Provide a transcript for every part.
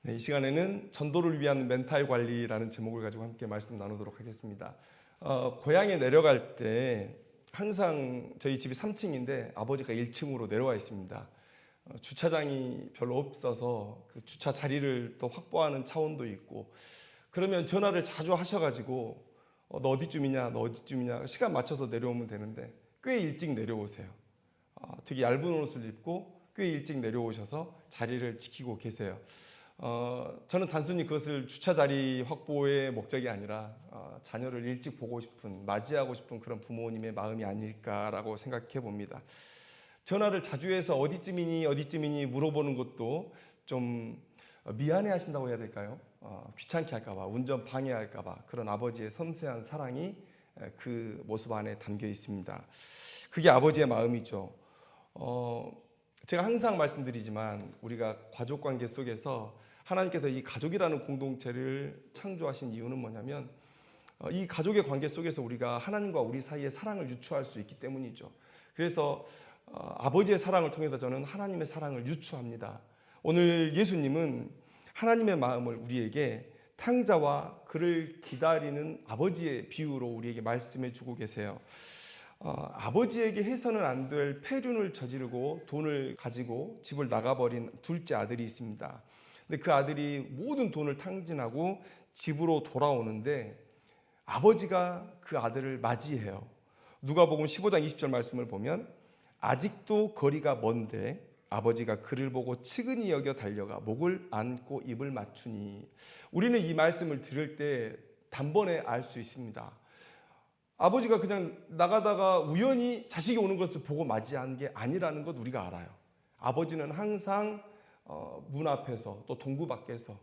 네, 이 시간에는 전도를 위한 멘탈 관리라는 제목을 가지고 함께 말씀 나누도록 하겠습니다. 고향에 내려갈 때 항상 저희 집이 3층인데 아버지가 1층으로 내려와 있습니다. 주차장이 별로 없어서 그 주차 자리를 또 확보하는 차원도 있고, 그러면 전화를 자주 하셔가지고 너 어디쯤이냐, 너 어디쯤이냐 시간 맞춰서 내려오면 되는데 꽤 일찍 내려오세요. 되게 얇은 옷을 입고 꽤 일찍 내려오셔서 자리를 지키고 계세요. 저는 단순히 그것을 주차 자리 확보의 목적이 아니라 자녀를 일찍 보고 싶은, 맞이하고 싶은 그런 부모님의 마음이 아닐까라고 생각해 봅니다. 전화를 자주 해서 어디쯤이니 물어보는 것도 좀 미안해 하신다고 해야 될까요? 귀찮게 할까봐, 운전 방해할까봐 그런 아버지의 섬세한 사랑이 그 모습 안에 담겨 있습니다. 그게 아버지의 마음이죠. 제가 항상 말씀드리지만 우리가 가족 관계 속에서 하나님께서 이 가족이라는 공동체를 창조하신 이유는 뭐냐면 이 가족의 관계 속에서 우리가 하나님과 우리 사이의 사랑을 유추할 수 있기 때문이죠. 그래서 아버지의 사랑을 통해서 저는 하나님의 사랑을 유추합니다. 오늘 예수님은 하나님의 마음을 우리에게 탕자와 그를 기다리는 아버지의 비유로 우리에게 말씀해 주고 계세요. 아버지에게 해서는 안 될 폐륜을 저지르고 돈을 가지고 집을 나가버린 둘째 아들이 있습니다. 근데 그 아들이 모든 돈을 탕진하고 집으로 돌아오는데 아버지가 그 아들을 맞이해요. 누가복음 15장 20절 말씀을 보면 아직도 거리가 먼데 아버지가 그를 보고 측은히 여겨 달려가 목을 안고 입을 맞추니. 우리는 이 말씀을 들을 때 단번에 알 수 있습니다. 아버지가 그냥 나가다가 우연히 자식이 오는 것을 보고 맞이한 게 아니라는 것 우리가 알아요. 아버지는 항상 문 앞에서 또 동구 밖에서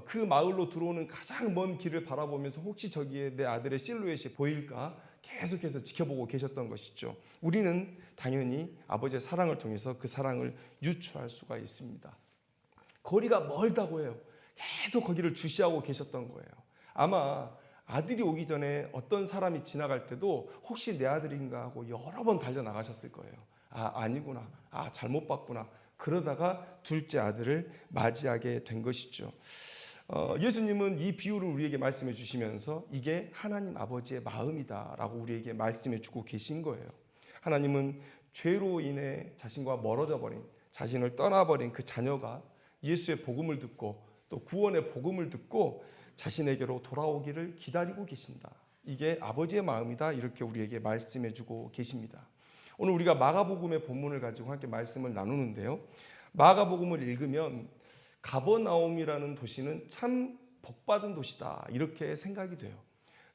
그 마을로 들어오는 가장 먼 길을 바라보면서 혹시 저기에 내 아들의 실루엣이 보일까 계속해서 지켜보고 계셨던 것이죠. 우리는 당연히 아버지의 사랑을 통해서 그 사랑을 유추할 수가 있습니다. 거리가 멀다고 해요. 계속 거기를 주시하고 계셨던 거예요. 아마 아들이 오기 전에 어떤 사람이 지나갈 때도 혹시 내 아들인가 하고 여러 번 달려나가셨을 거예요. 아니구나. 잘못 봤구나. 그러다가 둘째 아들을 맞이하게 된 것이죠. 예수님은 이 비유를 우리에게 말씀해 주시면서 이게 하나님 아버지의 마음이다라고 우리에게 말씀해 주고 계신 거예요. 하나님은 죄로 인해 자신과 멀어져 버린, 자신을 떠나버린 그 자녀가 예수의 복음을 듣고 또 구원의 복음을 듣고 자신에게로 돌아오기를 기다리고 계신다. 이게 아버지의 마음이다. 이렇게 우리에게 말씀해 주고 계십니다. 오늘 우리가 마가복음의 본문을 가지고 함께 말씀을 나누는데요. 마가복음을 읽으면 가버나움이라는 도시는 참 복받은 도시다. 이렇게 생각이 돼요.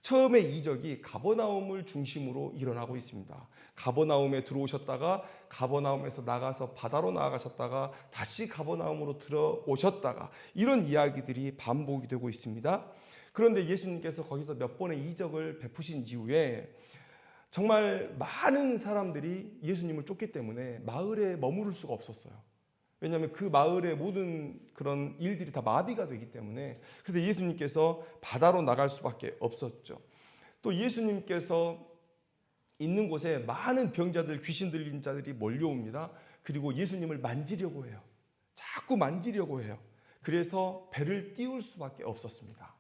처음에 이적이 가버나움을 중심으로 일어나고 있습니다. 가버나움에 들어오셨다가 가버나움에서 나가서 바다로 나아가셨다가 다시 가버나움으로 들어오셨다가 이런 이야기들이 반복이 되고 있습니다. 그런데 예수님께서 거기서 몇 번의 이적을 베푸신 이후에 정말 많은 사람들이 예수님을 쫓기 때문에 마을에 머무를 수가 없었어요. 왜냐하면 그 마을의 모든 그런 일들이 다 마비가 되기 때문에. 그래서 예수님께서 바다로 나갈 수밖에 없었죠. 또 예수님께서 있는 곳에 많은 병자들, 귀신 들린 자들이 몰려옵니다. 그리고 예수님을 만지려고 해요. 자꾸 만지려고 해요. 그래서 배를 띄울 수밖에 없었습니다.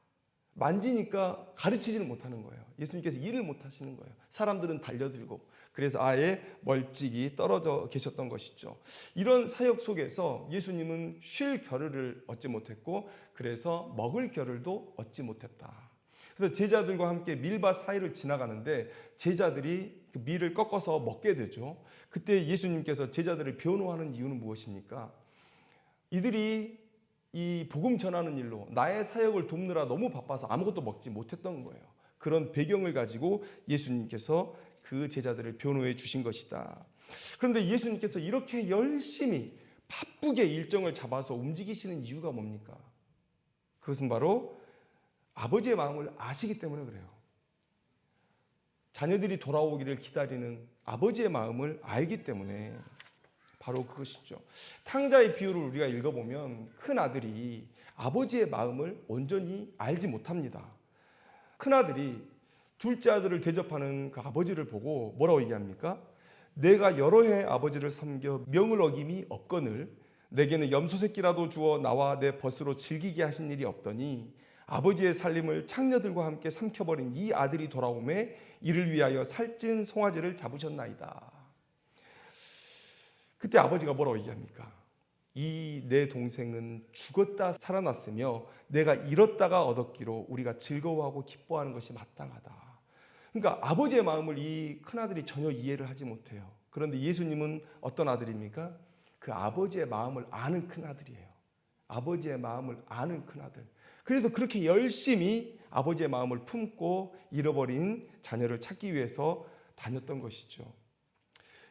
만지니까 가르치지는 못하는 거예요. 예수님께서 일을 못하시는 거예요. 사람들은 달려들고. 그래서 아예 멀찍이 떨어져 계셨던 것이죠. 이런 사역 속에서 예수님은 쉴 겨를을 얻지 못했고 그래서 먹을 겨를도 얻지 못했다. 그래서 제자들과 함께 밀밭 사이를 지나가는데 제자들이 그 밀을 꺾어서 먹게 되죠. 그때 예수님께서 제자들을 변호하는 이유는 무엇입니까? 이들이 이 복음 전하는 일로 나의 사역을 돕느라 너무 바빠서 아무것도 먹지 못했던 거예요. 그런 배경을 가지고 예수님께서 그 제자들을 변호해 주신 것이다. 그런데 예수님께서 이렇게 열심히 바쁘게 일정을 잡아서 움직이시는 이유가 뭡니까? 그것은 바로 아버지의 마음을 아시기 때문에 그래요. 자녀들이 돌아오기를 기다리는 아버지의 마음을 알기 때문에 바로 그것이죠. 탕자의 비유를 우리가 읽어보면 큰 아들이 아버지의 마음을 온전히 알지 못합니다. 큰 아들이 둘째 아들을 대접하는 그 아버지를 보고 뭐라고 얘기합니까? 내가 여러 해 아버지를 섬겨 명을 어김이 없거늘 내게는 염소 새끼라도 주어 나와 내 벗으로 즐기게 하신 일이 없더니 아버지의 살림을 창녀들과 함께 삼켜버린 이 아들이 돌아오매 이를 위하여 살찐 송아지를 잡으셨나이다. 그때 아버지가 뭐라고 얘기합니까? 이 내 동생은 죽었다 살아났으며 내가 잃었다가 얻었기로 우리가 즐거워하고 기뻐하는 것이 마땅하다. 그러니까 아버지의 마음을 이 큰아들이 전혀 이해를 하지 못해요. 그런데 예수님은 어떤 아들입니까? 그 아버지의 마음을 아는 큰아들이에요. 아버지의 마음을 아는 큰아들. 그래서 그렇게 열심히 아버지의 마음을 품고 잃어버린 자녀를 찾기 위해서 다녔던 것이죠.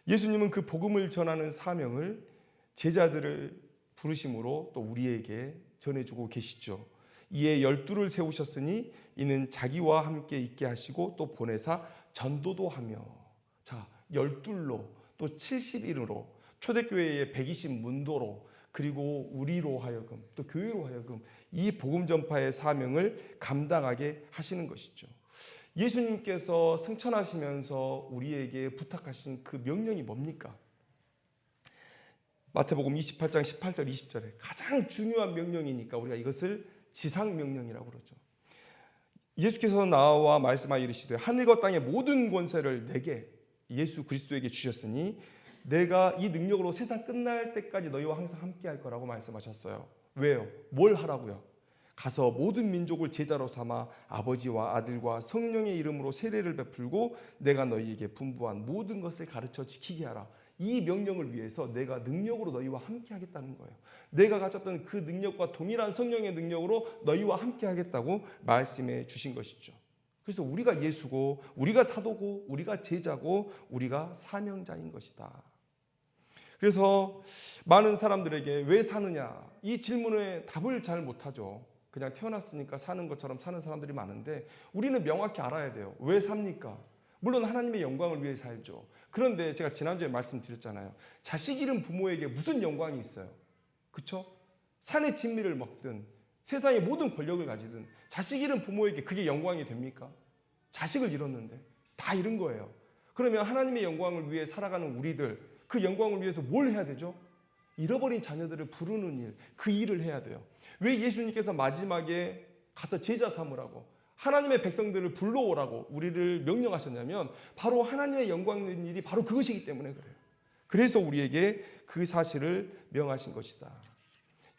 예수님은 그 복음을 전하는 사명을 제자들을 부르심으로 또 우리에게 전해주고 계시죠. 이에 12를 세우셨으니 이는 자기와 함께 있게 하시고 또 보내사 전도도 하며, 자 12로 또 71으로 초대교회의 120 문도로 그리고 우리로 하여금 또 교회로 하여금 이 복음 전파의 사명을 감당하게 하시는 것이죠. 예수님께서 승천하시면서 우리에게 부탁하신 그 명령이 뭡니까? 마태복음 28장 18절 20절에 가장 중요한 명령이니까 우리가 이것을 지상명령이라고 그러죠. 예수께서 나와 말씀하여 이르시되 하늘과 땅의 모든 권세를 내게 예수 그리스도에게 주셨으니 내가 이 능력으로 세상 끝날 때까지 너희와 항상 함께 할 거라고 말씀하셨어요. 왜요? 뭘 하라고요? 가서 모든 민족을 제자로 삼아 아버지와 아들과 성령의 이름으로 세례를 베풀고 내가 너희에게 분부한 모든 것을 가르쳐 지키게 하라. 이 명령을 위해서 내가 능력으로 너희와 함께 하겠다는 거예요. 내가 가졌던 그 능력과 동일한 성령의 능력으로 너희와 함께 하겠다고 말씀해 주신 것이죠. 그래서 우리가 예수고 우리가 사도고 우리가 제자고 우리가 사명자인 것이다. 그래서 많은 사람들에게 왜 사느냐 이 질문에 답을 잘 못하죠. 그냥 태어났으니까 사는 것처럼 사는 사람들이 많은데 우리는 명확히 알아야 돼요. 왜 삽니까? 물론 하나님의 영광을 위해 살죠. 그런데 제가 지난주에 말씀드렸잖아요. 자식 잃은 부모에게 무슨 영광이 있어요? 그렇죠? 산의 진미를 먹든 세상의 모든 권력을 가지든 자식 잃은 부모에게 그게 영광이 됩니까? 자식을 잃었는데 다 잃은 거예요. 그러면 하나님의 영광을 위해 살아가는 우리들 그 영광을 위해서 뭘 해야 되죠? 잃어버린 자녀들을 부르는 일, 그 일을 해야 돼요. 왜 예수님께서 마지막에 가서 제자 삼으라고 하나님의 백성들을 불러오라고 우리를 명령하셨냐면 바로 하나님의 영광 있는 일이 바로 그것이기 때문에 그래요. 그래서 우리에게 그 사실을 명하신 것이다.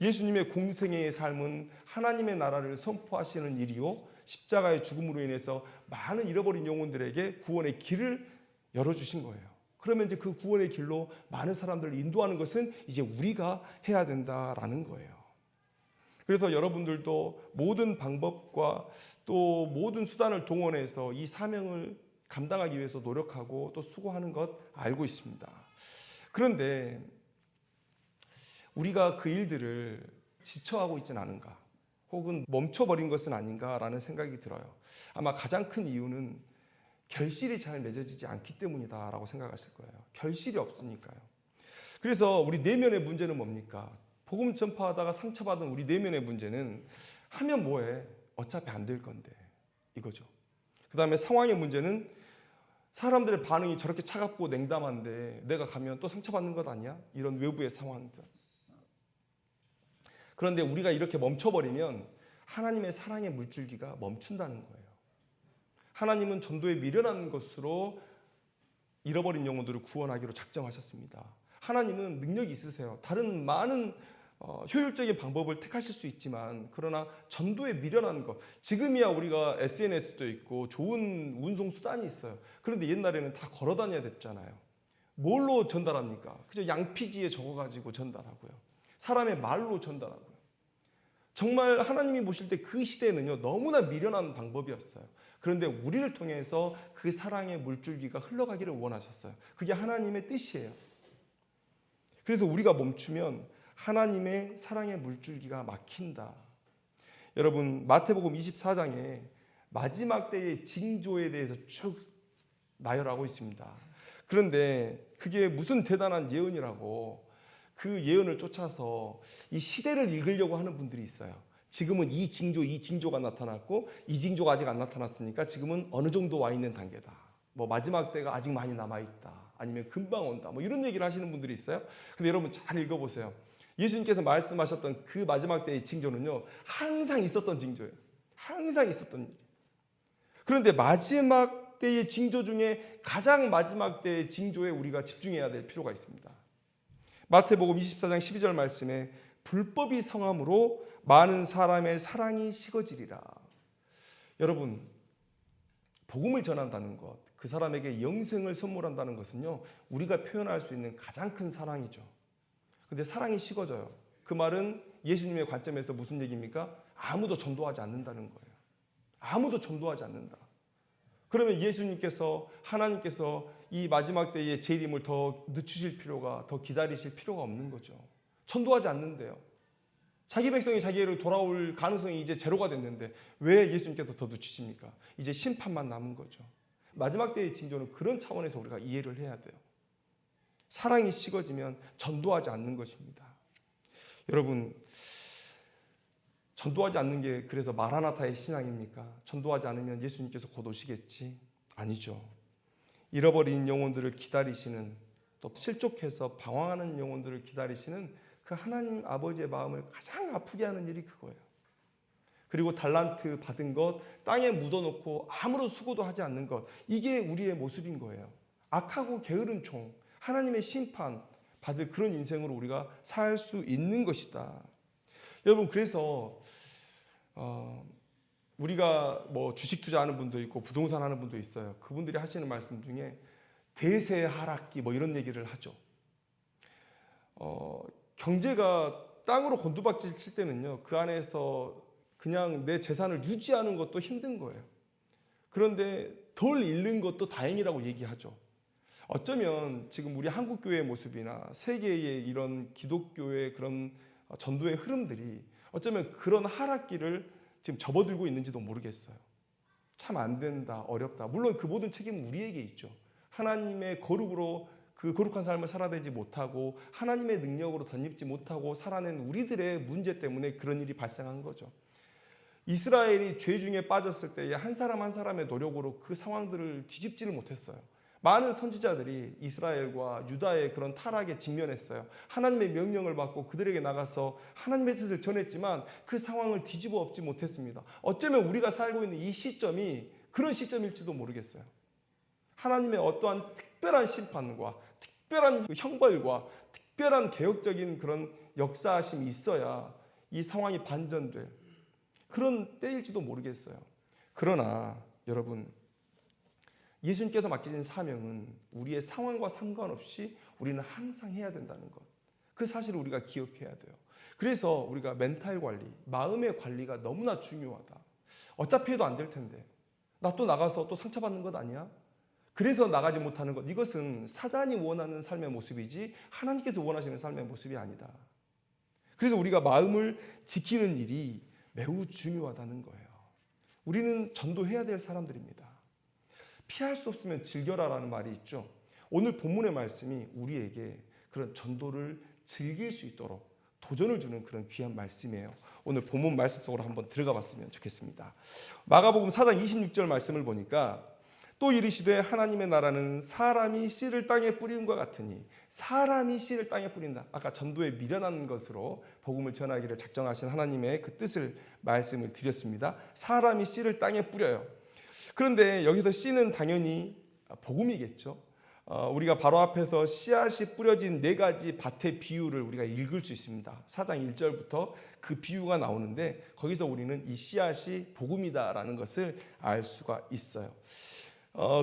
예수님의 공생애의 삶은 하나님의 나라를 선포하시는 일이요 십자가의 죽음으로 인해서 많은 잃어버린 영혼들에게 구원의 길을 열어주신 거예요. 그러면 이제 그 구원의 길로 많은 사람들을 인도하는 것은 이제 우리가 해야 된다라는 거예요. 그래서 여러분들도 모든 방법과 또 모든 수단을 동원해서 이 사명을 감당하기 위해서 노력하고 또 수고하는 것 알고 있습니다. 그런데 우리가 그 일들을 지쳐하고 있지는 않은가 혹은 멈춰버린 것은 아닌가라는 생각이 들어요. 아마 가장 큰 이유는 결실이 잘 맺어지지 않기 때문이다라고 생각하실 거예요. 결실이 없으니까요. 그래서 우리 내면의 문제는 뭡니까? 복음 전파하다가 상처받은 우리 내면의 문제는 하면 뭐해? 어차피 안 될 건데 이거죠. 그 다음에 상황의 문제는 사람들의 반응이 저렇게 차갑고 냉담한데 내가 가면 또 상처받는 것 아니야? 이런 외부의 상황들. 그런데 우리가 이렇게 멈춰버리면 하나님의 사랑의 물줄기가 멈춘다는 거예요. 하나님은 전도에 미련한 것으로 잃어버린 영혼들을 구원하기로 작정하셨습니다. 하나님은 능력이 있으세요. 다른 많은 효율적인 방법을 택하실 수 있지만 그러나 전도에 미련한 것 지금이야 우리가 SNS도 있고 좋은 운송 수단이 있어요. 그런데 옛날에는 다 걸어 다녀야 됐잖아요. 뭘로 전달합니까? 그저 양피지에 적어가지고 전달하고요. 사람의 말로 전달하고요. 정말 하나님이 보실 때 그 시대에는요 너무나 미련한 방법이었어요. 그런데 우리를 통해서 그 사랑의 물줄기가 흘러가기를 원하셨어요. 그게 하나님의 뜻이에요. 그래서 우리가 멈추면 하나님의 사랑의 물줄기가 막힌다. 여러분 마태복음 24장에 마지막 때의 징조에 대해서 쭉 나열하고 있습니다. 그런데 그게 무슨 대단한 예언이라고 그 예언을 쫓아서 이 시대를 읽으려고 하는 분들이 있어요. 지금은 이 징조가 나타났고 이 징조가 아직 안 나타났으니까 지금은 어느 정도 와 있는 단계다. 뭐 마지막 때가 아직 많이 남아있다. 아니면 금방 온다. 뭐 이런 얘기를 하시는 분들이 있어요. 근데 여러분 잘 읽어보세요. 예수님께서 말씀하셨던 그 마지막 때의 징조는요, 항상 있었던 징조예요. 항상 있었던 일. 그런데 마지막 때의 징조 중에 가장 마지막 때의 징조에 우리가 집중해야 될 필요가 있습니다. 마태복음 24장 12절 말씀에 불법이 성함으로 많은 사람의 사랑이 식어지리라. 여러분, 복음을 전한다는 것, 그 사람에게 영생을 선물한다는 것은요, 우리가 표현할 수 있는 가장 큰 사랑이죠. 근데 사랑이 식어져요. 그 말은 예수님의 관점에서 무슨 얘기입니까? 아무도 전도하지 않는다는 거예요. 아무도 전도하지 않는다. 그러면 예수님께서, 하나님께서 이 마지막 때에 재림을 더 늦추실 필요가, 더 기다리실 필요가 없는 거죠. 전도하지 않는데요. 자기 백성이 자기에게로 돌아올 가능성이 이제 제로가 됐는데 왜 예수님께서 더 늦추십니까? 이제 심판만 남은 거죠. 마지막 때의 징조는 그런 차원에서 우리가 이해를 해야 돼요. 사랑이 식어지면 전도하지 않는 것입니다. 여러분, 전도하지 않는 게 그래서 마라나타의 신앙입니까? 전도하지 않으면 예수님께서 곧 오시겠지? 아니죠. 잃어버린 영혼들을 기다리시는, 또 실족해서 방황하는 영혼들을 기다리시는 그 하나님 아버지의 마음을 가장 아프게 하는 일이 그거예요. 그리고 달란트 받은 것 땅에 묻어놓고 아무런 수고도 하지 않는 것, 이게 우리의 모습인 거예요. 악하고 게으른 종, 하나님의 심판 받을 그런 인생으로 우리가 살 수 있는 것이다. 여러분, 그래서 우리가 뭐 주식 투자하는 분도 있고 부동산 하는 분도 있어요. 그분들이 하시는 말씀 중에 대세 하락기 뭐 이런 얘기를 하죠. 경제가 땅으로 곤두박질 칠 때는요, 그 안에서 그냥 내 재산을 유지하는 것도 힘든 거예요. 그런데 덜 잃는 것도 다행이라고 얘기하죠. 어쩌면 지금 우리 한국교회의 모습이나 세계의 이런 기독교의 그런 전도의 흐름들이 어쩌면 그런 하락기를 지금 접어들고 있는지도 모르겠어요. 참 안 된다, 어렵다. 물론 그 모든 책임은 우리에게 있죠. 하나님의 거룩으로 그 거룩한 삶을 살아내지 못하고 하나님의 능력으로 덧입지 못하고 살아낸 우리들의 문제 때문에 그런 일이 발생한 거죠. 이스라엘이 죄 중에 빠졌을 때에 한 사람 한 사람의 노력으로 그 상황들을 뒤집지를 못했어요. 많은 선지자들이 이스라엘과 유다의 그런 타락에 직면했어요. 하나님의 명령을 받고 그들에게 나가서 하나님의 뜻을 전했지만 그 상황을 뒤집어 엎지 못했습니다. 어쩌면 우리가 살고 있는 이 시점이 그런 시점일지도 모르겠어요. 하나님의 어떠한 특별한 심판과 특별한 형벌과 특별한 개혁적인 그런 역사하심이 있어야 이 상황이 반전될 그런 때일지도 모르겠어요. 그러나 여러분, 예수님께서 맡기신 사명은 우리의 상황과 상관없이 우리는 항상 해야 된다는 것. 그 사실을 우리가 기억해야 돼요. 그래서 우리가 멘탈 관리, 마음의 관리가 너무나 중요하다. 어차피 해도 안 될 텐데 나 또 나가서 또 상처받는 것 아니야? 그래서 나가지 못하는 것, 이것은 사단이 원하는 삶의 모습이지 하나님께서 원하시는 삶의 모습이 아니다. 그래서 우리가 마음을 지키는 일이 매우 중요하다는 거예요. 우리는 전도해야 될 사람들입니다. 피할 수 없으면 즐겨라라는 말이 있죠. 오늘 본문의 말씀이 우리에게 그런 전도를 즐길 수 있도록 도전을 주는 그런 귀한 말씀이에요. 오늘 본문 말씀 속으로 한번 들어가 봤으면 좋겠습니다. 마가복음 4장 26절 말씀을 보니까 또 이르시되 하나님의 나라는 사람이 씨를 땅에 뿌림과 같으니, 사람이 씨를 땅에 뿌린다. 아까 전도에 미련한 것으로 복음을 전하기를 작정하신 하나님의 그 뜻을 말씀을 드렸습니다. 사람이 씨를 땅에 뿌려요. 그런데 여기서 씨는 당연히 복음이겠죠. 우리가 바로 앞에서 씨앗이 뿌려진 4가지 밭의 비유를 우리가 읽을 수 있습니다. 4장 1절부터 그 비유가 나오는데 거기서 우리는 이 씨앗이 복음이다라는 것을 알 수가 있어요.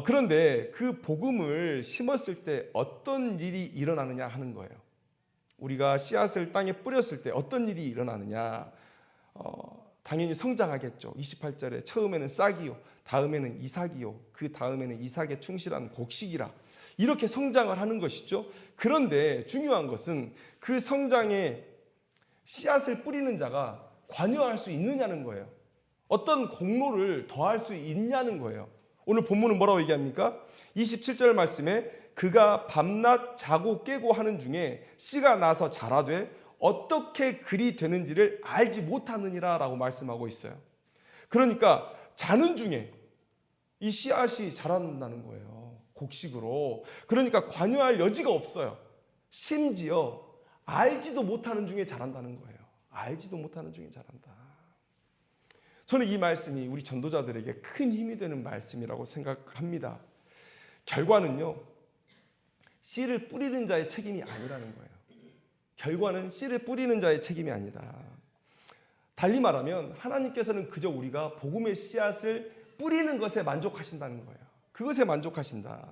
그런데 그 복음을 심었을 때 어떤 일이 일어나느냐 하는 거예요. 우리가 씨앗을 땅에 뿌렸을 때 어떤 일이 일어나느냐, 당연히 성장하겠죠. 28절에 처음에는 싹이요, 다음에는 이삭이요, 그 다음에는 이삭에 충실한 곡식이라, 이렇게 성장을 하는 것이죠. 그런데 중요한 것은 그 성장에 씨앗을 뿌리는 자가 관여할 수 있느냐는 거예요. 어떤 공로를 더할 수 있냐는 거예요. 오늘 본문은 뭐라고 얘기합니까? 27절 말씀에 그가 밤낮 자고 깨고 하는 중에 씨가 나서 자라되 어떻게 그리 되는지를 알지 못하느니라 라고 말씀하고 있어요. 그러니까 자는 중에 이 씨앗이 자란다는 거예요. 곡식으로. 그러니까 관여할 여지가 없어요. 심지어 알지도 못하는 중에 잘한다는 거예요. 알지도 못하는 중에 잘한다. 저는 이 말씀이 우리 전도자들에게 큰 힘이 되는 말씀이라고 생각합니다. 결과는요, 씨를 뿌리는 자의 책임이 아니라는 거예요. 결과는 씨를 뿌리는 자의 책임이 아니다. 달리 말하면 하나님께서는 그저 우리가 복음의 씨앗을 뿌리는 것에 만족하신다는 거예요. 그것에 만족하신다.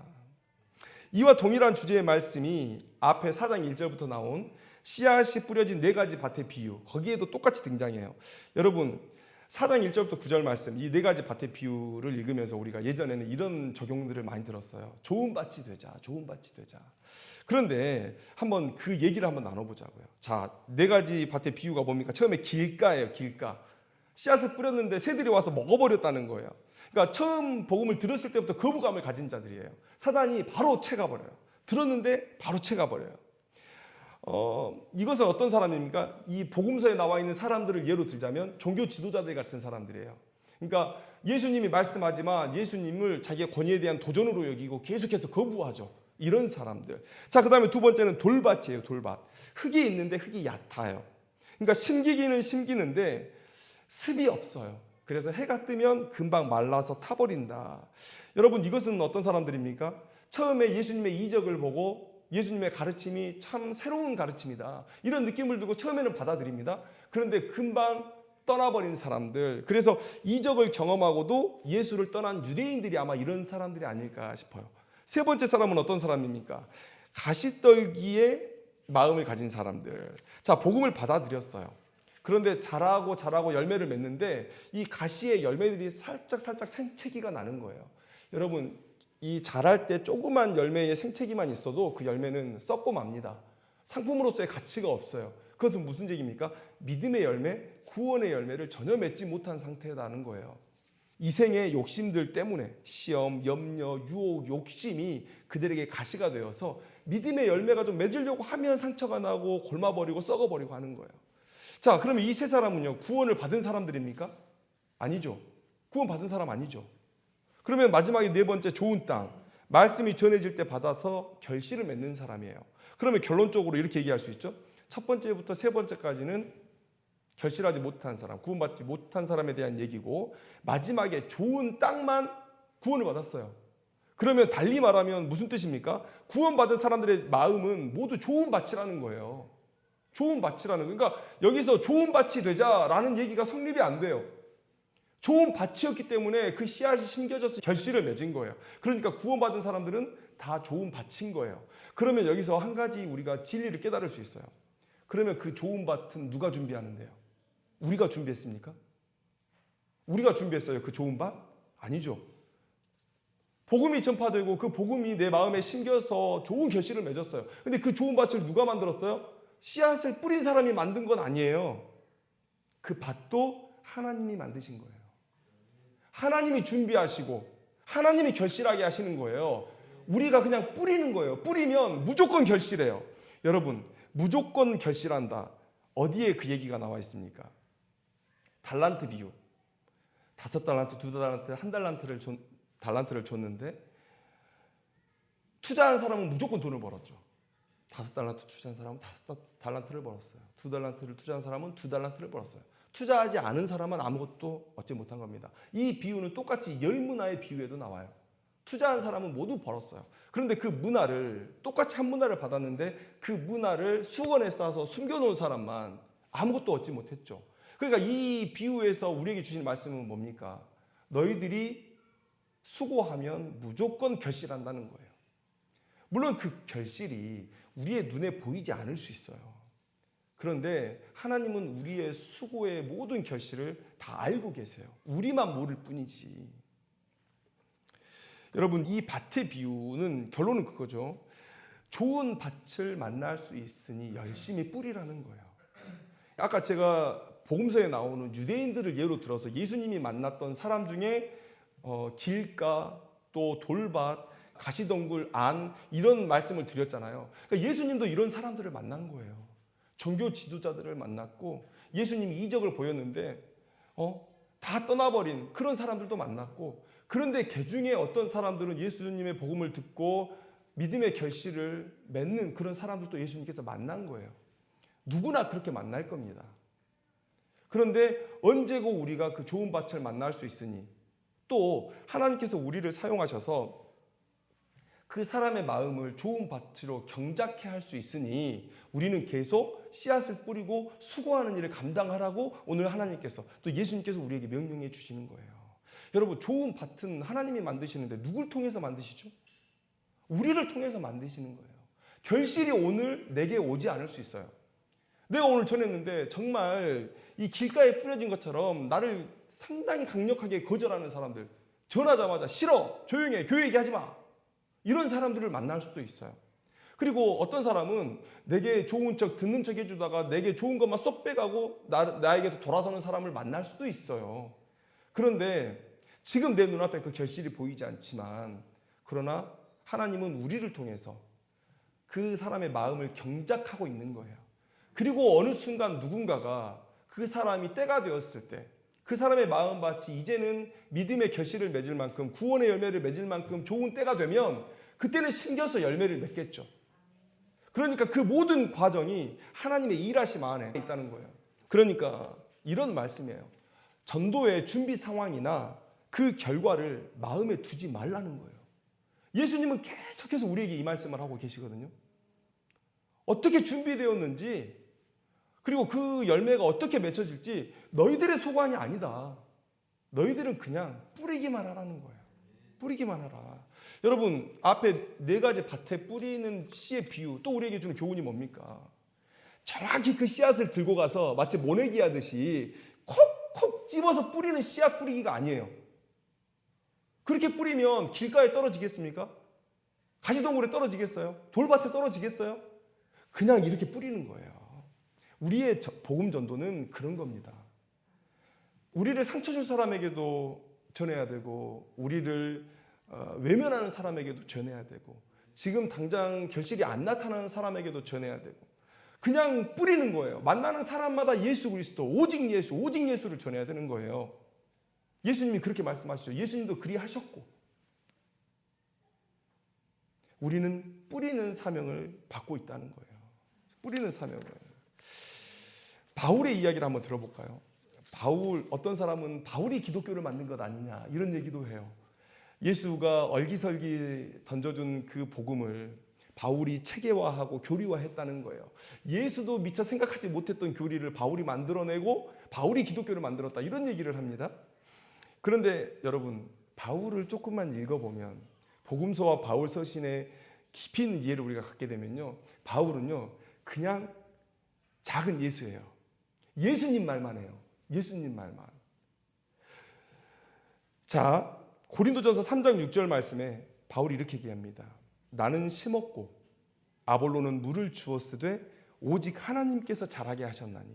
이와 동일한 주제의 말씀이 앞에 4장 1절부터 나온 씨앗이 뿌려진 4가지 밭의 비유, 거기에도 똑같이 등장해요. 여러분, 4장 1절부터 9절 말씀, 이 4가지 밭의 비유를 읽으면서 우리가 예전에는 이런 적용들을 많이 들었어요. 좋은 밭이 되자, 좋은 밭이 되자. 그런데 한번 그 얘기를 한번 나눠보자고요. 자, 4가지 밭의 비유가 뭡니까? 처음에 길가예요, 길가. 씨앗을 뿌렸는데 새들이 와서 먹어버렸다는 거예요. 그러니까 처음 복음을 들었을 때부터 거부감을 가진 자들이에요. 사단이 바로 채가버려요. 들었는데 바로 채가버려요. 이것은 어떤 사람입니까? 이 복음서에 나와 있는 사람들을 예로 들자면 종교 지도자들 같은 사람들이에요. 그러니까 예수님이 말씀하지만 예수님을 자기의 권위에 대한 도전으로 여기고 계속해서 거부하죠. 이런 사람들. 자, 그 다음에 두 번째는 돌밭이에요. 돌밭. 흙이 있는데 흙이 얕아요. 그러니까 심기기는 심기는데 습이 없어요. 그래서 해가 뜨면 금방 말라서 타버린다. 여러분, 이것은 어떤 사람들입니까? 처음에 예수님의 이적을 보고 예수님의 가르침이 참 새로운 가르침이다, 이런 느낌을 두고 처음에는 받아들입니다. 그런데 금방 떠나버린 사람들, 그래서 이적을 경험하고도 예수를 떠난 유대인들이 아마 이런 사람들이 아닐까 싶어요. 세 번째 사람은 어떤 사람입니까? 가시떨기의 마음을 가진 사람들. 자, 복음을 받아들였어요. 그런데 자라고 열매를 맺는데 이 가시의 열매들이 살짝 생채기가 나는 거예요. 여러분, 이 자랄 때 조그만 열매에 생채기만 있어도 그 열매는 썩고 맙니다. 상품으로서의 가치가 없어요. 그것은 무슨 얘기입니까? 믿음의 열매, 구원의 열매를 전혀 맺지 못한 상태라는 거예요. 이생의 욕심들 때문에 시험, 염려, 유혹, 욕심이 그들에게 가시가 되어서 믿음의 열매가 좀 맺으려고 하면 상처가 나고 골마버리고 썩어버리고 하는 거예요. 자, 그러면 이 세 사람은요, 구원을 받은 사람들입니까? 아니죠. 구원 받은 사람 아니죠. 그러면 마지막에 네 번째, 좋은 땅. 말씀이 전해질 때 받아서 결실을 맺는 사람이에요. 그러면 결론적으로 이렇게 얘기할 수 있죠. 첫 번째부터 세 번째까지는 결실하지 못한 사람, 구원받지 못한 사람에 대한 얘기고, 마지막에 좋은 땅만 구원을 받았어요. 그러면 달리 말하면 무슨 뜻입니까? 구원받은 사람들의 마음은 모두 좋은 밭이라는 거예요. 좋은 밭이라는 거예요. 그러니까 여기서 좋은 밭이 되자라는 얘기가 성립이 안 돼요. 좋은 밭이었기 때문에 그 씨앗이 심겨져서 결실을 맺은 거예요. 그러니까 구원받은 사람들은 다 좋은 밭인 거예요. 그러면 여기서 한 가지 우리가 진리를 깨달을 수 있어요. 그러면 그 좋은 밭은 누가 준비하는데요? 우리가 준비했습니까? 우리가 준비했어요, 그 좋은 밭? 아니죠. 복음이 전파되고 그 복음이 내 마음에 심겨서 좋은 결실을 맺었어요. 근데 그 좋은 밭을 누가 만들었어요? 씨앗을 뿌린 사람이 만든 건 아니에요. 그 밭도 하나님이 만드신 거예요. 하나님이 준비하시고 하나님이 결실하게 하시는 거예요. 우리가 그냥 뿌리는 거예요. 뿌리면 무조건 결실해요. 여러분, 무조건 결실한다. 어디에 그 얘기가 나와 있습니까? 달란트 비유. 5달란트, 2달란트, 1달란트를 줬는데 투자한 사람은 무조건 돈을 벌었죠. 5달란트 투자한 사람은 5달란트를 벌었어요. 2달란트를 투자한 사람은 2달란트를 벌었어요. 투자하지 않은 사람은 아무것도 얻지 못한 겁니다. 이 비유는 똑같이 열문화의 비유에도 나와요. 투자한 사람은 모두 벌었어요. 그런데 그 문화를, 똑같이 한 문화를 받았는데 그 문화를 수건에 싸서 숨겨놓은 사람만 아무것도 얻지 못했죠. 그러니까 이 비유에서 우리에게 주신 말씀은 뭡니까? 너희들이 수고하면 무조건 결실한다는 거예요. 물론 그 결실이 우리의 눈에 보이지 않을 수 있어요. 그런데 하나님은 우리의 수고의 모든 결실을 다 알고 계세요. 우리만 모를 뿐이지. 여러분, 이 밭의 비유는 결론은 그거죠. 좋은 밭을 만날 수 있으니 열심히 뿌리라는 거예요. 아까 제가 복음서에 나오는 유대인들을 예로 들어서 예수님이 만났던 사람 중에 길가, 또 돌밭, 가시덩굴, 안, 이런 말씀을 드렸잖아요. 그러니까 예수님도 이런 사람들을 만난 거예요. 종교 지도자들을 만났고 예수님이 이적을 보였는데 다 떠나버린 그런 사람들도 만났고, 그런데 그 중에 어떤 사람들은 예수님의 복음을 듣고 믿음의 결실을 맺는 그런 사람들도 예수님께서 만난 거예요. 누구나 그렇게 만날 겁니다. 그런데 언제고 우리가 그 좋은 밭을 만날 수 있으니, 또 하나님께서 우리를 사용하셔서 그 사람의 마음을 좋은 밭으로 경작해 할 수 있으니 우리는 계속 씨앗을 뿌리고 수고하는 일을 감당하라고 오늘 하나님께서, 또 예수님께서 우리에게 명령해 주시는 거예요. 여러분, 좋은 밭은 하나님이 만드시는데 누굴 통해서 만드시죠? 우리를 통해서 만드시는 거예요. 결실이 오늘 내게 오지 않을 수 있어요. 내가 오늘 전했는데 정말 이 길가에 뿌려진 것처럼 나를 상당히 강력하게 거절하는 사람들, 전하자마자 싫어, 조용히 해, 교회 얘기하지 마, 이런 사람들을 만날 수도 있어요. 그리고 어떤 사람은 내게 좋은 척, 듣는 척 해주다가 내게 좋은 것만 쏙 빼가고 나에게도 돌아서는 사람을 만날 수도 있어요. 그런데 지금 내 눈앞에 그 결실이 보이지 않지만, 그러나 하나님은 우리를 통해서 그 사람의 마음을 경작하고 있는 거예요. 그리고 어느 순간 누군가가 그 사람이 때가 되었을 때, 그 사람의 마음밭이 이제는 믿음의 결실을 맺을 만큼, 구원의 열매를 맺을 만큼 좋은 때가 되면 그때는 심겨서 열매를 맺겠죠. 그러니까 그 모든 과정이 하나님의 일하심 안에 있다는 거예요. 그러니까 이런 말씀이에요. 전도의 준비 상황이나 그 결과를 마음에 두지 말라는 거예요. 예수님은 계속해서 우리에게 이 말씀을 하고 계시거든요. 어떻게 준비되었는지, 그리고 그 열매가 어떻게 맺혀질지 너희들의 소관이 아니다. 너희들은 그냥 뿌리기만 하라는 거예요. 뿌리기만 하라. 여러분, 앞에 4가지 밭에 뿌리는 씨의 비유, 또 우리에게 주는 교훈이 뭡니까? 정확히 그 씨앗을 들고 가서 마치 모내기 하듯이 콕콕 집어서 뿌리는 씨앗 뿌리기가 아니에요. 그렇게 뿌리면 길가에 떨어지겠습니까? 가시덤불에 떨어지겠어요? 돌밭에 떨어지겠어요? 그냥 이렇게 뿌리는 거예요. 우리의 복음 전도는 그런 겁니다. 우리를 상처 줄 사람에게도 전해야 되고, 우리를 외면하는 사람에게도 전해야 되고, 지금 당장 결실이 안 나타나는 사람에게도 전해야 되고, 그냥 뿌리는 거예요. 만나는 사람마다 예수 그리스도, 오직 예수, 오직 예수를 전해야 되는 거예요. 예수님이 그렇게 말씀하시죠. 예수님도 그리하셨고, 우리는 뿌리는 사명을 받고 있다는 거예요. 뿌리는 사명을. 바울의 이야기를 한번 들어볼까요? 어떤 사람은 바울이 기독교를 만든 것 아니냐, 이런 얘기도 해요. 예수가 얼기설기 던져준 그 복음을 바울이 체계화하고 교리화했다는 거예요. 예수도 미처 생각하지 못했던 교리를 바울이 만들어내고 바울이 기독교를 만들었다, 이런 얘기를 합니다. 그런데 여러분, 바울을 조금만 읽어보면, 복음서와 바울 서신의 깊이 있는 이해를 우리가 갖게 되면요, 바울은요 그냥 작은 예수예요. 예수님 말만 해요. 예수님 말만. 자, 고린도전서 3장 6절 말씀에 바울이 이렇게 얘기합니다. 나는 심었고 아볼로는 물을 주었으되 오직 하나님께서 자라게 하셨나니.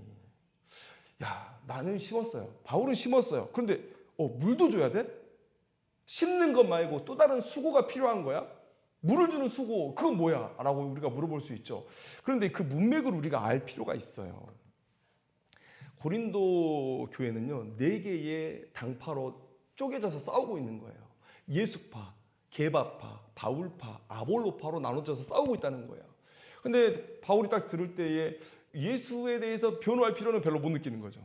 야, 나는 심었어요. 바울은 심었어요. 그런데 물도 줘야 돼? 심는 것 말고 또 다른 수고가 필요한 거야? 물을 주는 수고, 그건 뭐야? 라고 우리가 물어볼 수 있죠. 그런데 그 문맥을 우리가 알 필요가 있어요. 고린도 교회는요 4개의 당파로 쪼개져서 싸우고 있는 거예요. 예수파, 게바파, 바울파, 아볼로파로 나눠져서 싸우고 있다는 거예요. 근데 바울이 딱 들을 때에 예수에 대해서 변호할 필요는 별로 못 느끼는 거죠.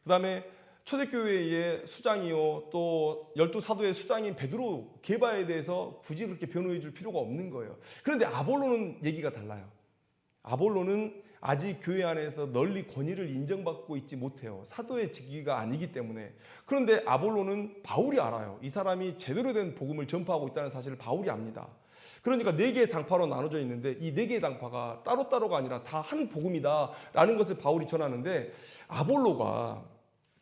그 다음에 초대교회의 수장이요, 또 12사도의 수장인 베드로, 게바에 대해서 굳이 그렇게 변호해 줄 필요가 없는 거예요. 그런데 아볼로는 얘기가 달라요. 아볼로는 아직 교회 안에서 널리 권위를 인정받고 있지 못해요. 사도의 직위가 아니기 때문에. 그런데 아볼로는 바울이 알아요. 이 사람이 제대로 된 복음을 전파하고 있다는 사실을 바울이 압니다. 그러니까 4개의 당파로 나눠져 있는데 이 4개의 당파가 따로따로가 아니라 다 한 복음이다라는 것을 바울이 전하는데, 아볼로가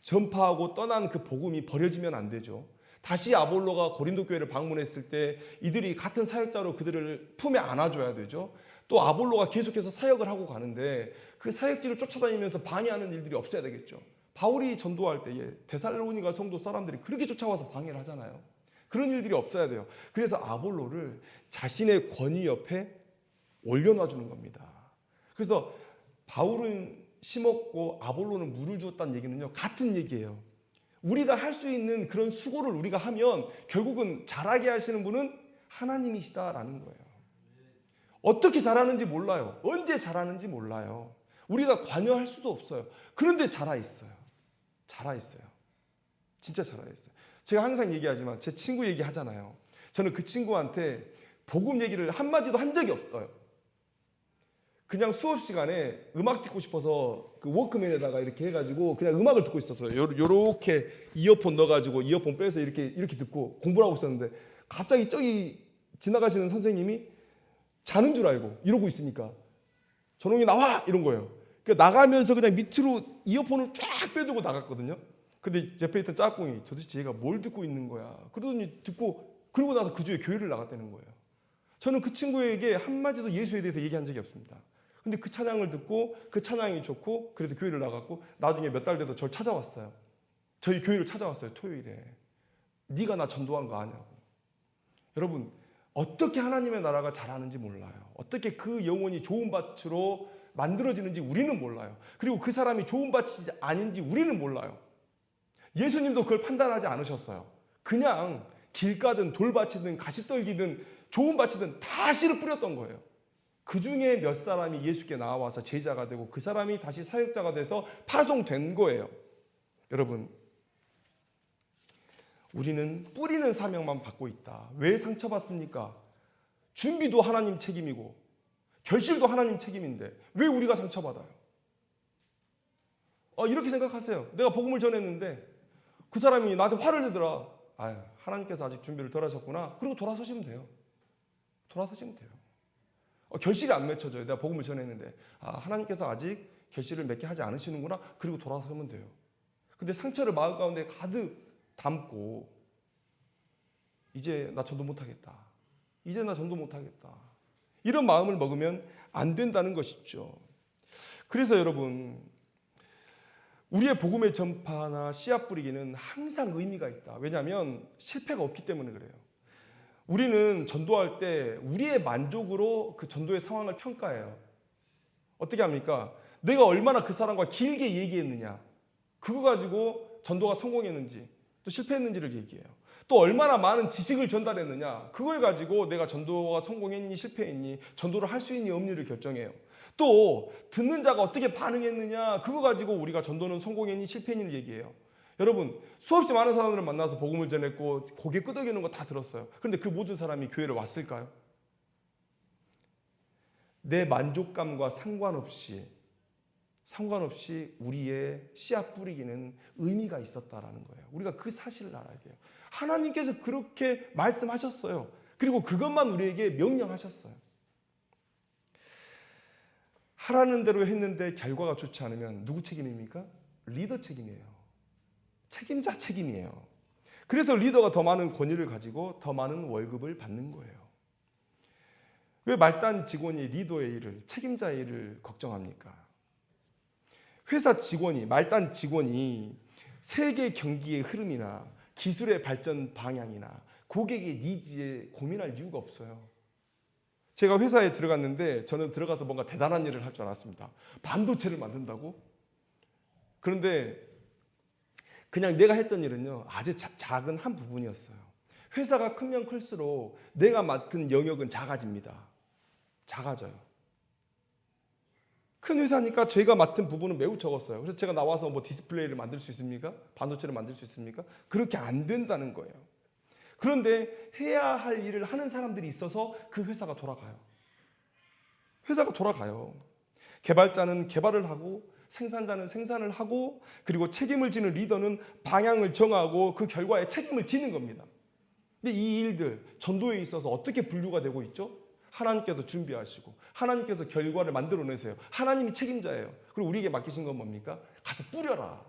전파하고 떠난 그 복음이 버려지면 안 되죠. 다시 아볼로가 고린도 교회를 방문했을 때 이들이 같은 사역자로 그들을 품에 안아줘야 되죠. 또 아볼로가 계속해서 사역을 하고 가는데 그 사역지를 쫓아다니면서 방해하는 일들이 없어야 되겠죠. 바울이 전도할 때에 데살로니가 성도 사람들이 그렇게 쫓아와서 방해를 하잖아요. 그런 일들이 없어야 돼요. 그래서 아볼로를 자신의 권위 옆에 올려놔 주는 겁니다. 그래서 바울은 심었고 아볼로는 물을 주었다는 얘기는요 같은 얘기예요. 우리가 할 수 있는 그런 수고를 우리가 하면 결국은 자라게 하시는 분은 하나님이시다라는 거예요. 어떻게 자라는지 몰라요. 언제 자라는지 몰라요. 우리가 관여할 수도 없어요. 그런데 자라 있어요. 진짜 자라 있어요. 제가 항상 얘기하지만 제 친구 얘기하잖아요. 저는 그 친구한테 복음 얘기를 한마디도 한 적이 없어요. 그냥 수업 시간에 음악 듣고 싶어서 그 워크맨에다가 이렇게 해가지고 그냥 음악을 듣고 있었어요. 요렇게 이어폰 넣어가지고 이어폰 빼서 이렇게 듣고 공부를 하고 있었는데 갑자기 저기 지나가시는 선생님이 자는 줄 알고 이러고 있으니까 전홍이 나와! 이런 거예요. 그러니까 나가면서 그냥 밑으로 이어폰을 쫙 빼두고 나갔거든요. 근데 제 옆에 있던 짝꿍이 도대체 얘가 뭘 듣고 있는 거야. 그러더니 듣고 그러고 나서 그 주에 교회를 나갔다는 거예요. 저는 그 친구에게 한마디도 예수에 대해서 얘기한 적이 없습니다. 근데 그 찬양을 듣고 그 찬양이 좋고 그래도 교회를 나갔고 나중에 몇 달 돼도 저를 찾아왔어요. 저희 교회를 찾아왔어요. 토요일에. 네가 나 전도한 거 아냐고. 여러분 어떻게 하나님의 나라가 자라는지 몰라요. 어떻게 그 영혼이 좋은 밭으로 만들어지는지 우리는 몰라요. 그리고 그 사람이 좋은 밭이 아닌지 우리는 몰라요. 예수님도 그걸 판단하지 않으셨어요. 그냥 길가든 돌밭이든 가시떨기든 좋은 밭이든 다 씨를 뿌렸던 거예요. 그 중에 몇 사람이 예수께 나와서 제자가 되고 그 사람이 다시 사역자가 돼서 파송된 거예요. 여러분 우리는 뿌리는 사명만 받고 있다. 왜 상처받습니까? 준비도 하나님 책임이고 결실도 하나님 책임인데 왜 우리가 상처받아요? 이렇게 생각하세요. 내가 복음을 전했는데 그 사람이 나한테 화를 내더라. 하나님께서 아직 준비를 덜 하셨구나. 그리고 돌아서시면 돼요. 결실이 안 맺혀져요. 내가 복음을 전했는데 하나님께서 아직 결실을 맺게 하지 않으시는구나. 그리고 돌아서면 돼요. 근데 상처를 마음 가운데 가득 담고 이제 나 전도 못하겠다. 이런 마음을 먹으면 안 된다는 것이죠. 그래서 여러분 우리의 복음의 전파나 씨앗 뿌리기는 항상 의미가 있다. 왜냐하면 실패가 없기 때문에 그래요. 우리는 전도할 때 우리의 만족으로 그 전도의 상황을 평가해요. 어떻게 합니까? 내가 얼마나 그 사람과 길게 얘기했느냐. 그거 가지고 전도가 성공했는지 또 실패했는지를 얘기해요. 또 얼마나 많은 지식을 전달했느냐. 그걸 가지고 내가 전도가 성공했니 실패했니 전도를 할 수 있니 없니를 결정해요. 또 듣는 자가 어떻게 반응했느냐. 그거 가지고 우리가 전도는 성공했니 실패했니를 얘기해요. 여러분 수없이 많은 사람들을 만나서 복음을 전했고 고개 끄덕이는 거 다 들었어요. 그런데 그 모든 사람이 교회를 왔을까요? 내 만족감과 상관없이 우리의 씨앗 뿌리기는 의미가 있었다라는 거예요. 우리가 그 사실을 알아야 돼요. 하나님께서 그렇게 말씀하셨어요. 그리고 그것만 우리에게 명령하셨어요. 하라는 대로 했는데 결과가 좋지 않으면 누구 책임입니까? 리더 책임이에요. 책임자 책임이에요. 그래서 리더가 더 많은 권위를 가지고 더 많은 월급을 받는 거예요. 왜 말단 직원이 리더의 일을, 책임자의 일을 걱정합니까? 회사 직원이, 말단 직원이 세계 경기의 흐름이나 기술의 발전 방향이나 고객의 니즈에 고민할 이유가 없어요. 제가 회사에 들어갔는데 저는 들어가서 뭔가 대단한 일을 할 줄 알았습니다. 반도체를 만든다고? 그런데 그냥 내가 했던 일은요 아주 작은 한 부분이었어요. 회사가 크면 클수록 내가 맡은 영역은 작아집니다. 작아져요. 큰 회사니까 제가 맡은 부분은 매우 적었어요. 그래서 제가 나와서 뭐 디스플레이를 만들 수 있습니까? 반도체를 만들 수 있습니까? 그렇게 안 된다는 거예요. 그런데 해야 할 일을 하는 사람들이 있어서 그 회사가 돌아가요. 개발자는 개발을 하고 생산자는 생산을 하고 그리고 책임을 지는 리더는 방향을 정하고 그 결과에 책임을 지는 겁니다. 근데 이 일들 전도에 있어서 어떻게 분류가 되고 있죠? 하나님께서 준비하시고 하나님께서 결과를 만들어내세요. 하나님이 책임자예요. 그리고 우리에게 맡기신 건 뭡니까? 가서 뿌려라.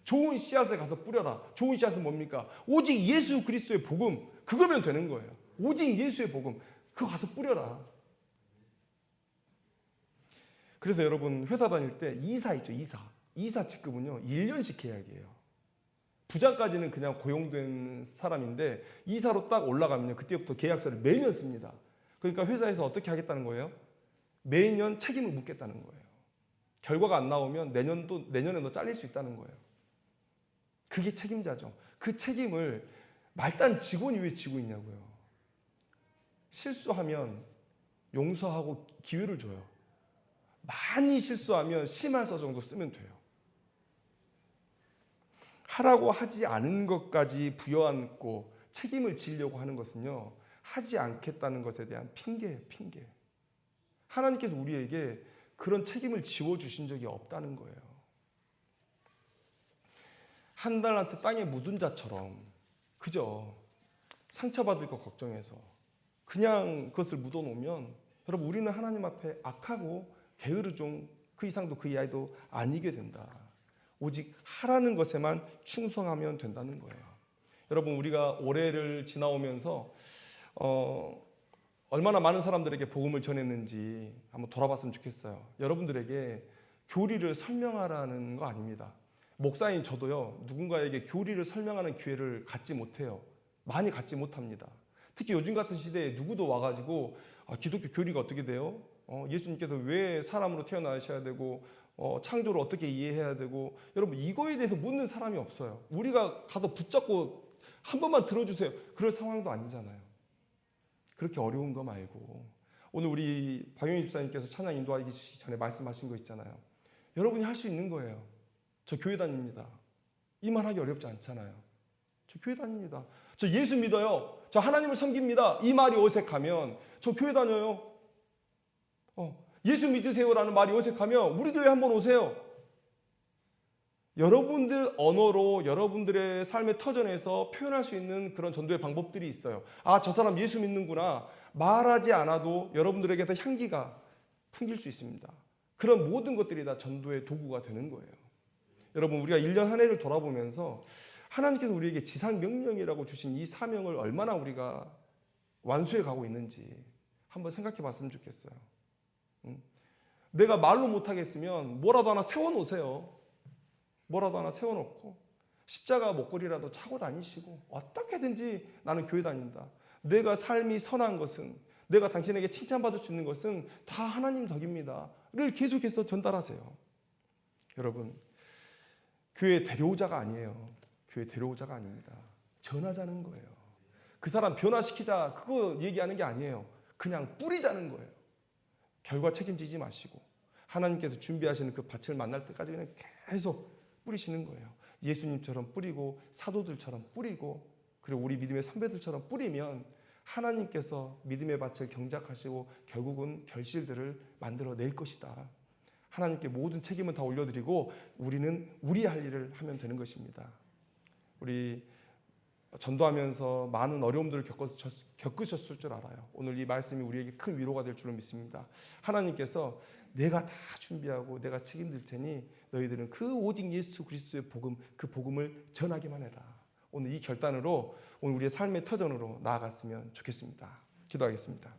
좋은 씨앗을 가서 뿌려라. 좋은 씨앗은 뭡니까? 오직 예수 그리스도의 복음, 그거면 되는 거예요. 오직 예수의 복음, 그거 가서 뿌려라. 그래서 여러분 회사 다닐 때 이사 있죠, 이사 직급은요 1년씩 계약이에요. 부장까지는 그냥 고용된 사람인데 이사로 딱 올라가면요 그때부터 계약서를 매년 씁니다. 그러니까 회사에서 어떻게 하겠다는 거예요? 매년 책임을 묻겠다는 거예요. 결과가 안 나오면 내년에 너 잘릴 수 있다는 거예요. 그게 책임자죠. 그 책임을 말단 직원이 왜 지고 있냐고요. 실수하면 용서하고 기회를 줘요. 많이 실수하면 심할서 정도 쓰면 돼요. 하라고 하지 않은 것까지 부여안고 책임을 지려고 하는 것은요, 하지 않겠다는 것에 대한 핑계예요, 핑계. 하나님께서 우리에게 그런 책임을 지워주신 적이 없다는 거예요. 한 달란트 땅에 묻은 자처럼 그저 상처받을 거 걱정해서 그냥 그것을 묻어놓으면 여러분, 우리는 하나님 앞에 악하고 게으르종, 그 이상도 그 이하도 아니게 된다. 오직 하라는 것에만 충성하면 된다는 거예요. 여러분, 우리가 올해를 지나오면서 얼마나 많은 사람들에게 복음을 전했는지 한번 돌아봤으면 좋겠어요. 여러분들에게 교리를 설명하라는 거 아닙니다. 목사인 저도요, 누군가에게 교리를 설명하는 기회를 갖지 못해요. 많이 갖지 못합니다. 특히 요즘 같은 시대에 누구도 와가지고 기독교 교리가 어떻게 돼요? 예수님께서 왜 사람으로 태어나셔야 되고 창조를 어떻게 이해해야 되고, 여러분 이거에 대해서 묻는 사람이 없어요. 우리가 가서 붙잡고 한 번만 들어주세요, 그럴 상황도 아니잖아요. 그렇게 어려운 거 말고 오늘 우리 박영희 집사님께서 찬양 인도하기 전에 말씀하신 거 있잖아요. 여러분이 할 수 있는 거예요. 저 교회 다닙니다. 이 말 하기 어렵지 않잖아요. 저 교회 다닙니다. 저 예수 믿어요. 저 하나님을 섬깁니다. 이 말이 어색하면 저 교회 다녀요. 예수 믿으세요라는 말이 어색하면 우리 교회 한번 오세요. 여러분들 언어로 여러분들의 삶의 터전에서 표현할 수 있는 그런 전도의 방법들이 있어요. 저 사람 예수 믿는구나. 말하지 않아도 여러분들에게서 향기가 풍길 수 있습니다. 그런 모든 것들이 다 전도의 도구가 되는 거예요. 여러분, 우리가 1년 한 해를 돌아보면서 하나님께서 우리에게 지상 명령이라고 주신 이 사명을 얼마나 우리가 완수해 가고 있는지 한번 생각해 봤으면 좋겠어요. 내가 말로 못하겠으면 뭐라도 하나 세워놓으세요. 뭐라도 하나 세워놓고 십자가 목걸이라도 차고 다니시고 어떻게든지 나는 교회 다닌다. 내가 삶이 선한 것은, 내가 당신에게 칭찬받을 수 있는 것은 다 하나님 덕입니다 를 계속해서 전달하세요. 여러분, 교회 데려오자가 아니에요. 교회 데려오자가 아닙니다. 전하자는 거예요. 그 사람 변화시키자, 그거 얘기하는 게 아니에요. 그냥 뿌리자는 거예요. 결과 책임지지 마시고 하나님께서 준비하시는 그 밭을 만날 때까지 그냥 계속 뿌리시는 거예요. 예수님처럼 뿌리고 사도들처럼 뿌리고, 그리고 우리 믿음의 선배들처럼 뿌리면 하나님께서 믿음의 밭을 경작하시고 결국은 결실들을 만들어낼 것이다. 하나님께 모든 책임은 다 올려드리고 우리는 우리 할 일을 하면 되는 것입니다. 우리 전도하면서 많은 어려움들을 겪으셨을 줄 알아요. 오늘 이 말씀이 우리에게 큰 위로가 될 줄로 믿습니다. 하나님께서 내가 다 준비하고 내가 책임질 테니 너희들은 그 오직 예수 그리스도의 복음, 그 복음을 전하기만 해라. 오늘 이 결단으로 오늘 우리의 삶의 터전으로 나아갔으면 좋겠습니다. 기도하겠습니다.